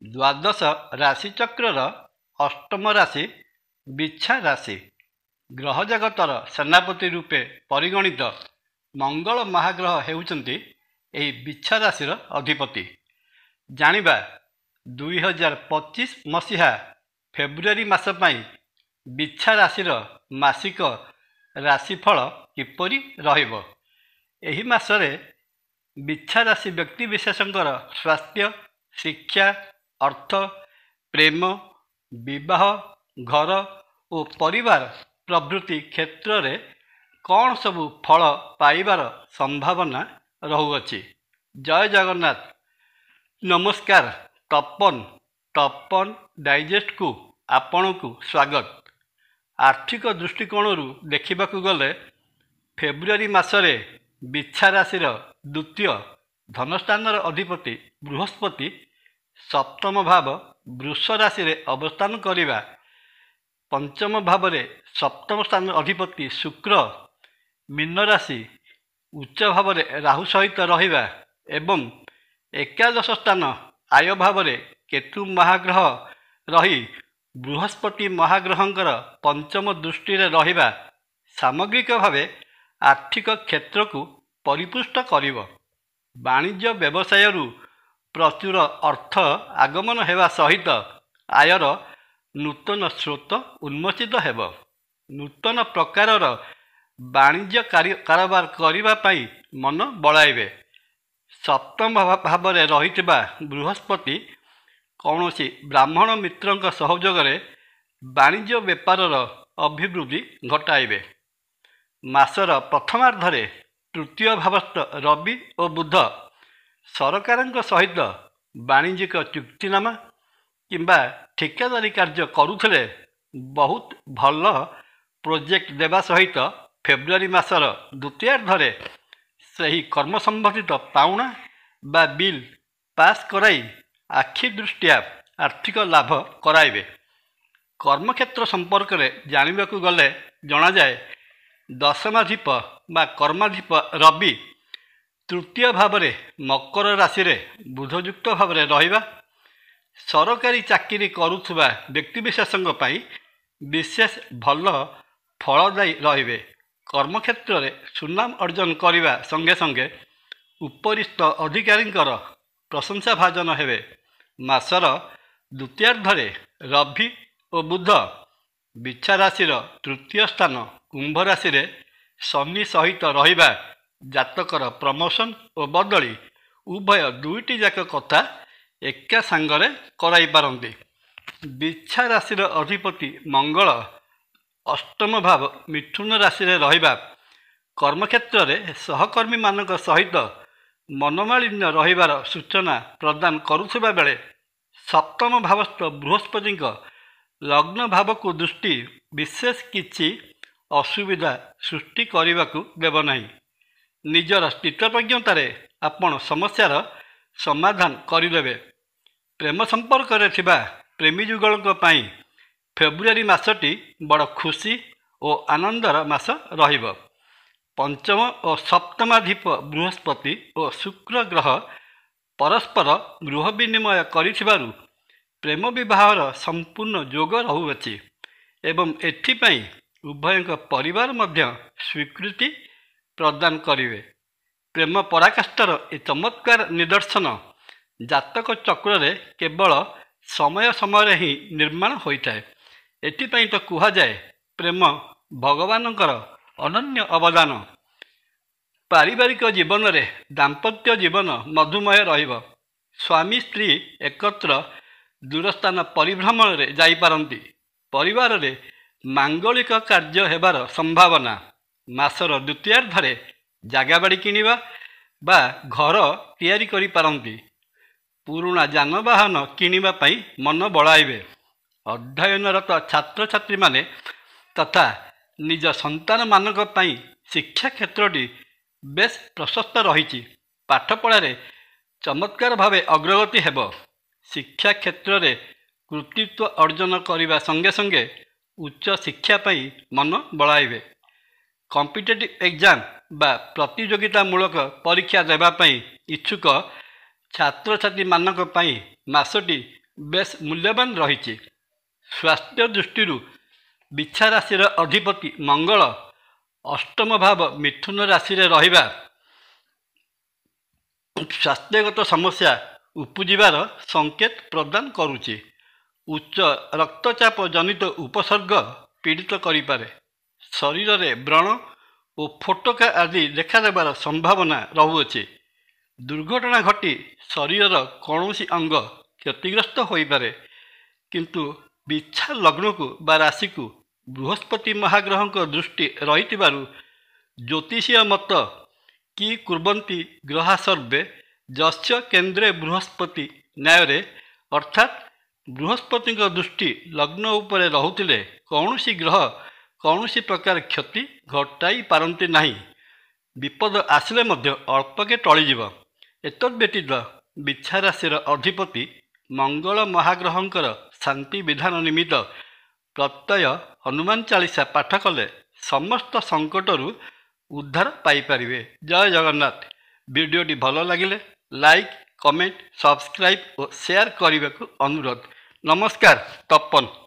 ଦ୍ୱାଦଶ ରାଶିଚକ୍ରର ଅଷ୍ଟମ ରାଶି ବିଛା ରାଶି। ଗ୍ରହ ଜଗତର ସେନାପତି ରୂପେ ପରିଗଣିତ ମଙ୍ଗଳ ମହାଗ୍ରହ ହେଉଛନ୍ତି ଏହି ବିଛା ରାଶିର ଅଧିପତି। ଜାଣିବା 2025 ମସିହା ଫେବୃଆରୀ ମାସ ପାଇଁ ବିଛା ରାଶିର ମାସିକ ରାଶିଫଳ କିପରି ରହିବ। ଏହି ମାସରେ ବିଛା ରାଶି ବ୍ୟକ୍ତିବିଶେଷଙ୍କର ସ୍ୱାସ୍ଥ୍ୟ, ଶିକ୍ଷା, ଅର୍ଥ, ପ୍ରେମ, ବିବାହ, ଘର ଓ ପରିବାର ପ୍ରଭୃତି କ୍ଷେତ୍ରରେ କ'ଣ ସବୁ ଫଳ ପାଇବାର ସମ୍ଭାବନା ରହୁଅଛି। ଜୟ ଜଗନ୍ନାଥ। ନମସ୍କାର। ତପନ ଡାଇଜେଷ୍ଟକୁ ଆପଣଙ୍କୁ ସ୍ୱାଗତ। ଆର୍ଥିକ ଦୃଷ୍ଟିକୋଣରୁ ଦେଖିବାକୁ ଗଲେ ଫେବୃଆରୀ ମାସରେ ବିଛା ରାଶିର ଦ୍ୱିତୀୟ ଧନସ୍ଥାନର ଅଧିପତି ବୃହସ୍ପତି ସପ୍ତମ ଭାବ ବୃଷ ରାଶିରେ ଅବସ୍ଥାନ କରିବା, ପଞ୍ଚମ ଭାବରେ ସପ୍ତମ ସ୍ଥାନର ଅଧିପତି ଶୁକ୍ର ମୀନ ରାଶି ଉଚ୍ଚ ଭାବରେ ରାହୁ ସହିତ ରହିବା ଏବଂ ଏକାଦଶ ସ୍ଥାନ ଆୟ ଭାବରେ କେତୁ ମହାଗ୍ରହ ରହି ବୃହସ୍ପତି ମହାଗ୍ରହଙ୍କର ପଞ୍ଚମ ଦୃଷ୍ଟିରେ ରହିବା ସାମଗ୍ରିକ ଭାବେ ଆର୍ଥିକ କ୍ଷେତ୍ରକୁ ପରିପୁଷ୍ଟ କରିବ। ବାଣିଜ୍ୟ ବ୍ୟବସାୟରୁ ପ୍ରଚୁର ଅର୍ଥ ଆଗମନ ହେବା ସହିତ ଆୟର ନୂତନ ସ୍ରୋତ ଉନ୍ମୋଚିତ ହେବ। ନୂତନ ପ୍ରକାରର ବାଣିଜ୍ୟ କାରବାର କରିବା ପାଇଁ ମନ ବଳାଇବେ। ସପ୍ତମ ଭାବରେ ରହିଥିବା ବୃହସ୍ପତି କୌଣସି ବ୍ରାହ୍ମଣ ମିତ୍ରଙ୍କ ସହଯୋଗରେ ବାଣିଜ୍ୟ ବେପାରର ଅଭିବୃଦ୍ଧି ଘଟାଇବେ। ମାସର ପ୍ରଥମାର୍ଦ୍ଧରେ ତୃତୀୟ ଭାବସ୍ଥ ରବି ଓ ବୁଧ ସରକାରଙ୍କ ସହିତ ବାଣିଜ୍ୟିକ ଚୁକ୍ତିନାମା କିମ୍ବା ଠିକାଦାରୀ କାର୍ଯ୍ୟ କରୁଥିଲେ ବହୁତ ଭଲ ପ୍ରୋଜେକ୍ଟ ଦେବା ସହିତ ଫେବୃଆରୀ ମାସର ଦ୍ୱିତୀୟାର୍ଦ୍ଧରେ ସେହି କର୍ମ ସମ୍ବନ୍ଧିତ ପାଉଣା ବା ବିଲ୍ ପାସ୍ କରାଇ ଆଖି ଦୃଷ୍ଟିଆ ଆର୍ଥିକ ଲାଭ କରାଇବେ। କର୍ମକ୍ଷେତ୍ର ସମ୍ପର୍କରେ ଜାଣିବାକୁ ଗଲେ ଜଣାଯାଏ ଦଶମାଧିପ ବା କର୍ମାଧିପ ରବି ତୃତୀୟ ଭାବରେ ମକର ରାଶିରେ ବୁଧଯୁକ୍ତ ଭାବରେ ରହିବା ସରକାରୀ ଚାକିରି କରୁଥିବା ବ୍ୟକ୍ତିବିଶେଷଙ୍କ ପାଇଁ ବିଶେଷ ଭଲ ଫଳଦାୟୀ ରହିବେ। କର୍ମକ୍ଷେତ୍ରରେ ସୁନାମ ଅର୍ଜନ କରିବା ସଙ୍ଗେ ସଙ୍ଗେ ଉପରିସ୍ଥ ଅଧିକାରୀଙ୍କର ପ୍ରଶଂସାଭାଜନ ହେବେ। ମାସର ଦ୍ୱିତୀୟାର୍ଦ୍ଧରେ ରବି ଓ ବୁଧ ବିଛା ରାଶିର ତୃତୀୟ ସ୍ଥାନ କୁମ୍ଭ ରାଶିରେ ଶନି ସହିତ ରହିବା ଜାତକର ପ୍ରମୋଶନ ଓ ବଦଳି ଉଭୟ ଦୁଇଟି ଯାକ କଥା ଏକା ସାଙ୍ଗରେ କରାଇ ପାରନ୍ତି। ବିଛା ରାଶିର ଅଧିପତି ମଙ୍ଗଳ ଅଷ୍ଟମ ଭାବ ମିଥୁନ ରାଶିରେ ରହିବା କର୍ମକ୍ଷେତ୍ରରେ ସହକର୍ମୀମାନଙ୍କ ସହିତ ମନୋମାଳିନ୍ୟ ରହିବାର ସୂଚନା ପ୍ରଦାନ କରୁଥିବା ବେଳେ ସପ୍ତମ ଭାବସ୍ଥ ବୃହସ୍ପତିଙ୍କ ଲଗ୍ନ ଭାବକୁ ଦୃଷ୍ଟି ବିଶେଷ କିଛି ଅସୁବିଧା ସୃଷ୍ଟି କରିବାକୁ ଦେବ ନାହିଁ। ନିଜର ସ୍ଥିତପ୍ରଜ୍ଞତାରେ ଆପଣ ସମସ୍ୟାର ସମାଧାନ କରିଦେବେ। ପ୍ରେମ ସମ୍ପର୍କରେ ଥିବା ପ୍ରେମୀ ଯୁଗଳଙ୍କ ପାଇଁ ଫେବୃଆରୀ ମାସଟି ବଡ଼ ଖୁସି ଓ ଆନନ୍ଦର ମାସ ରହିବ। ପଞ୍ଚମ ଓ ସପ୍ତମାଧିପ ବୃହସ୍ପତି ଓ ଶୁକ୍ର ଗ୍ରହ ପରସ୍ପର ଗୃହ ବିନିମୟ କରିଥିବାରୁ ପ୍ରେମ ବିବାହର ସମ୍ପୂର୍ଣ୍ଣ ଯୋଗ ରହୁଅଛି ଏବଂ ଏଥିପାଇଁ ଉଭୟଙ୍କ ପରିବାର ମଧ୍ୟ ସ୍ୱୀକୃତି ପ୍ରଦାନ କରିବେ। ପ୍ରେମ ପରାକାଷ୍ଠାର ଏ ଚମତ୍କାର ନିଦର୍ଶନ ଜାତକ ଚକ୍ରରେ କେବଳ ସମୟ ସମୟରେ ହିଁ ନିର୍ମାଣ ହୋଇଥାଏ। ଏଥିପାଇଁ ତ କୁହାଯାଏ ପ୍ରେମ ଭଗବାନଙ୍କର ଅନନ୍ୟ ଅବଦାନ। ପାରିବାରିକ ଜୀବନରେ ଦାମ୍ପତ୍ୟ ଜୀବନ ମଧୁମୟ ରହିବ। ସ୍ୱାମୀ ସ୍ତ୍ରୀ ଏକତ୍ର ଦୂରସ୍ଥାନ ପରିଭ୍ରମଣରେ ଯାଇପାରନ୍ତି। ପରିବାରରେ ମାଙ୍ଗଳିକ କାର୍ଯ୍ୟ ହେବାର ସମ୍ଭାବନା। ମାସର ଦ୍ୱିତୀୟାର୍ଦ୍ଧରେ ଜାଗାବାଡ଼ି କିଣିବା ବା ଘର ତିଆରି କରିପାରନ୍ତି। ପୁରୁଣା ଯାନବାହନ କିଣିବା ପାଇଁ ମନ ବଳାଇବେ। ଅଧ୍ୟୟନରତ ଛାତ୍ରଛାତ୍ରୀମାନେ ତଥା ନିଜ ସନ୍ତାନମାନଙ୍କ ପାଇଁ ଶିକ୍ଷା କ୍ଷେତ୍ରଟି ବେଶ ପ୍ରଶସ୍ତ ରହିଛି। ପାଠପଢ଼ାରେ ଚମତ୍କାର ଭାବେ ଅଗ୍ରଗତି ହେବ। ଶିକ୍ଷା କ୍ଷେତ୍ରରେ କୃତିତ୍ୱ ଅର୍ଜନ କରିବା ସଙ୍ଗେ ସଙ୍ଗେ ଉଚ୍ଚ ଶିକ୍ଷା ପାଇଁ ମନ ବଳାଇବେ। କମ୍ପିଟେଟିଭ୍ ଏକ୍ଜାମ ବା ପ୍ରତିଯୋଗିତାମୂଳକ ପରୀକ୍ଷା ଦେବା ପାଇଁ ଇଚ୍ଛୁକ ଛାତ୍ରଛାତ୍ରୀମାନଙ୍କ ପାଇଁ ମାସଟି ବେଶ୍ ମୂଲ୍ୟବାନ ରହିଛି। ସ୍ୱାସ୍ଥ୍ୟ ଦୃଷ୍ଟିରୁ ବିଛା ରାଶିର ଅଧିପତି ମଙ୍ଗଳ ଅଷ୍ଟମ ଭାବ ମିଥୁନ ରାଶିରେ ରହିବା ସ୍ୱାସ୍ଥ୍ୟଗତ ସମସ୍ୟା ଉପୁଜିବାର ସଂକେତ ପ୍ରଦାନ କରୁଛି। ଉଚ୍ଚ ରକ୍ତଚାପ ଜନିତ ଉପସର୍ଗ ପୀଡ଼ିତ କରିପାରେ। ଶରୀରରେ ବ୍ରଣ ଓ ଫୋଟକା ଆଦି ଦେଖାଦେବାର ସମ୍ଭାବନା ରହୁଅଛି। ଦୁର୍ଘଟଣା ଘଟି ଶରୀରର କୌଣସି ଅଙ୍ଗ କ୍ଷତିଗ୍ରସ୍ତ ହୋଇପାରେ। କିନ୍ତୁ ବିଛା ଲଗ୍ନକୁ ବା ରାଶିକୁ ବୃହସ୍ପତି ମହାଗ୍ରହଙ୍କ ଦୃଷ୍ଟି ରହିଥିବାରୁ ଜ୍ୟୋତିଷୀୟ ମତ କି କୁର୍ବନ୍ତି ଗ୍ରହା ସର୍ବେ ଯସ୍ୟ କେନ୍ଦ୍ରେ ବୃହସ୍ପତି ନ୍ୟାୟରେ ଅର୍ଥାତ୍ ବୃହସ୍ପତିଙ୍କ ଦୃଷ୍ଟି ଲଗ୍ନ ଉପରେ ରହୁଥିଲେ କୌଣସି ଗ୍ରହ କୌଣସି ପ୍ରକାର କ୍ଷତି ଘଟାଇ ପାରନ୍ତି ନାହିଁ। ବିପଦ ଆସିଲେ ମଧ୍ୟ ଅଳ୍ପକେ ଟଳିଯିବ। ଏତଦ୍‌ବ୍ୟତୀତ ବିଛା ରାଶିର ଅଧିପତି ମଙ୍ଗଳ ମହାଗ୍ରହଙ୍କର ଶାନ୍ତି ବିଧାନ ନିମିତ୍ତ ପ୍ରତ୍ୟୟ ହନୁମାନ ଚାଳିଶା ପାଠ କଲେ ସମସ୍ତ ସଙ୍କଟରୁ ଉଦ୍ଧାର ପାଇପାରିବେ। ଜୟ ଜଗନ୍ନାଥ। ଭିଡ଼ିଓଟି ଭଲ ଲାଗିଲେ ଲାଇକ୍, କମେଣ୍ଟ, ସବସ୍କ୍ରାଇବ୍ ଓ ସେୟାର କରିବାକୁ ଅନୁରୋଧ। ନମସ୍କାର। ତପନ।